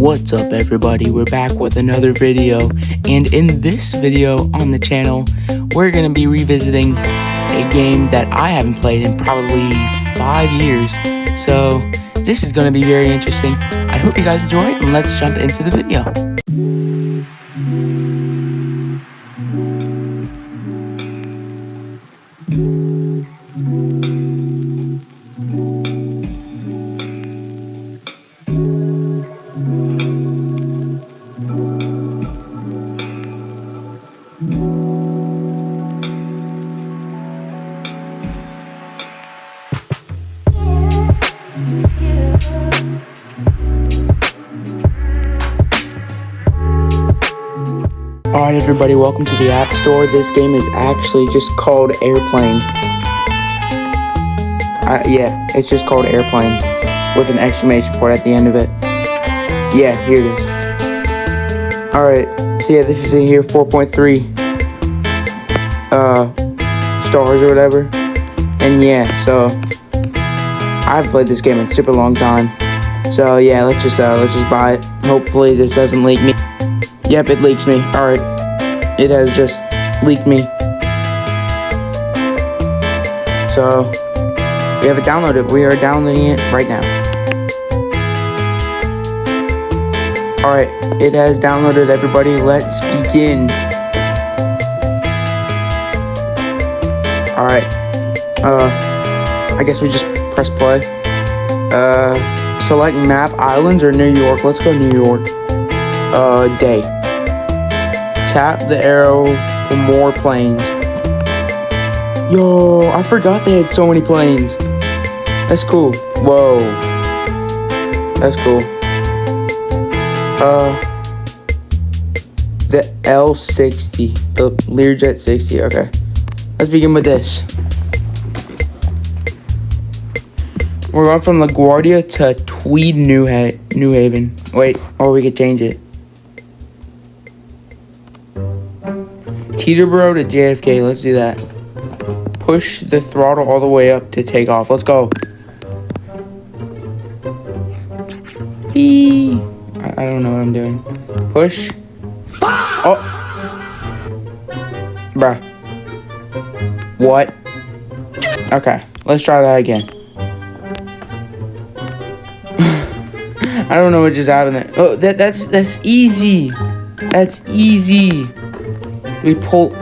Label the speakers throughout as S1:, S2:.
S1: What's up everybody, we're back with another video, and in this video on the channel, we're going to be revisiting a game that I haven't played in probably 5 years, so this is going to be very interesting. I hope you guys enjoy it, and let's jump into the video. Alright everybody, welcome to the App Store. This game is actually just called Airplane. Yeah, it's just called Airplane with an exclamation point at the end of it. Yeah, here it is. Alright, so yeah, this is in here 4.3 stars or whatever. And yeah, so I've played this game in a super long time. So yeah, let's just buy it. Hopefully this doesn't leak me. Yep, it leaks me. Alright. It has just leaked me. So, we have it downloaded. We are downloading it right now. Alright, it has downloaded, everybody. Let's begin. Alright. I guess we just press play. Select map, islands, or New York. Let's go New York. Day. Tap the arrow for more planes. Yo, I forgot they had so many planes. That's cool. Whoa. That's cool. The L60. The Learjet 60. Okay. Let's begin with this. We're going from LaGuardia to Tweed, New Haven. Wait, or we could change it. Teterboro to JFK, let's do that. Push the throttle all the way up to take off. Let's go. Eee. I don't know what I'm doing. Push. Oh. Bruh. What? Okay, let's try that again. I don't know what just happened there. Oh, that's easy. That's easy. We pull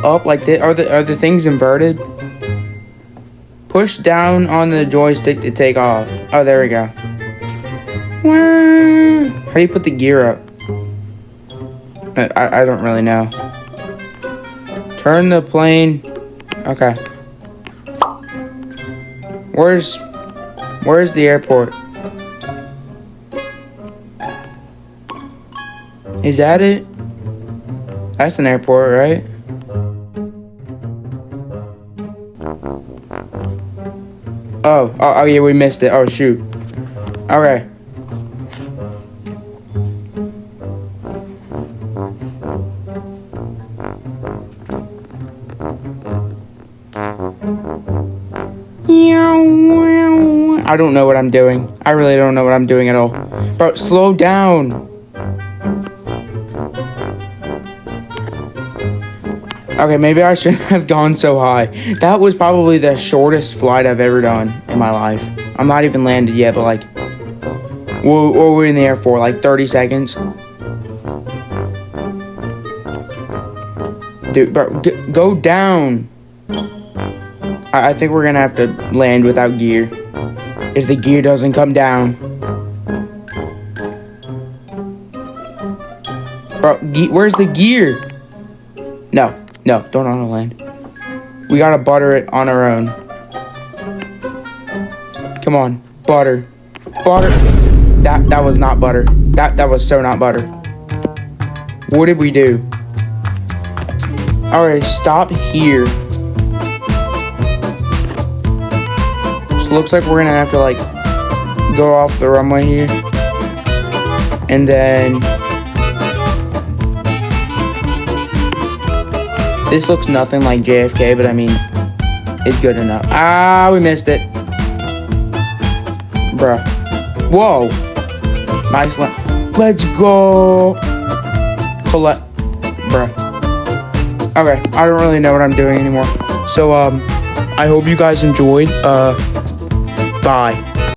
S1: up like this. Are the things inverted? Push down on the joystick to take off. Oh, there we go. How do you put the gear up? I don't really know. Turn the plane. Okay. Where's the airport? Is that it? That's an airport, right? Oh yeah, we missed it. Oh shoot. Okay. I don't know what I'm doing. I really don't know what I'm doing at all. Bro, slow down. Okay, maybe I shouldn't have gone so high. That was probably the shortest flight I've ever done in my life. I'm not even landed yet, but like, what were we in the air for? Like 30 seconds? Dude, bro, go down. I think we're gonna have to land without gear. If the gear doesn't come down. Bro, where's the gear? No. No, don't auto land. We gotta butter it on our own. Come on, butter. Butter. That was not butter. That was so not butter. What did we do? Alright, stop here. So looks like we're gonna have to like go off the runway here. And then this looks nothing like JFK, but I mean, it's good enough. Ah, we missed it. Bruh. Whoa. Nice land. Let's go. Collect. Bruh. Okay, I don't really know what I'm doing anymore. So, I hope you guys enjoyed. Bye.